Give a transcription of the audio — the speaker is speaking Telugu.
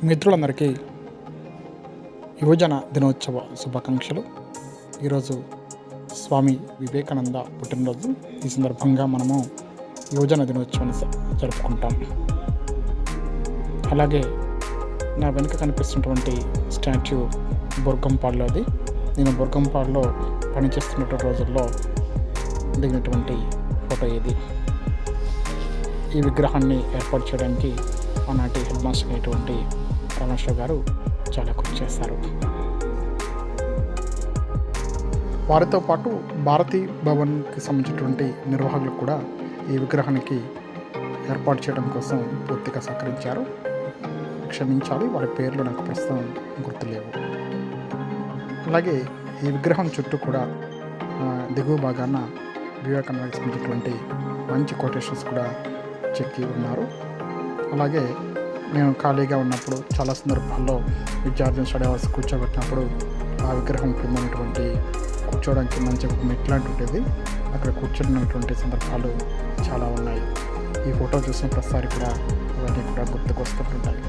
మిత్రులందరికీ యువజన దినోత్సవ శుభాకాంక్షలు. ఈరోజు స్వామి వివేకానంద పుట్టినరోజు. ఈ సందర్భంగా మనము యువజన దినోత్సవాన్ని జరుపుకుంటాం. అలాగే నా వెనుక కనిపిస్తున్నటువంటి స్టాచ్యూ బుర్గంపాడులోది. నేను బుర్గంపాడులో పనిచేస్తున్నటువంటి రోజుల్లో దిగినటువంటి ఫోటో ఇది. ఈ విగ్రహాన్ని ఏర్పాటు చేయడానికి ఆనాటి హెడ్ మాస్టర్ అయినటువంటి రామేశ్వర గారు చాలా కృషి చేశారు. వారితో పాటు భారతీ భవన్కి సంబంధించినటువంటి నిర్వాహకులు కూడా ఈ విగ్రహానికి ఏర్పాటు చేయడం కోసం పూర్తిగా సహకరించారు. క్షమించాలి, వారి పేర్లు నాకు ప్రస్తుతం గుర్తులేవు. అలాగే ఈ విగ్రహం చుట్టూ కూడా దిగువ భాగాన వివేకానందకి సంబంధించినటువంటి మంచి కొటేషన్స్ కూడా చెక్కి ఉన్నారు. అలాగే నేను ఖాళీగా ఉన్నప్పుడు చాలా సందర్భాల్లో విద్యార్థులను స్టడీ అవర్స్ కూర్చోబెట్టినప్పుడు ఆ విగ్రహం కింద ఉన్నటువంటి కూర్చోవడానికి మంచి మెట్లాంటి ఉంటుంది. అక్కడ కూర్చున్నటువంటి సందర్భాలు చాలా ఉన్నాయి. ఈ ఫోటో చూసిన ప్రతిసారి కూడా అవన్నీ కూడా గుర్తుకొస్తుంటాయి.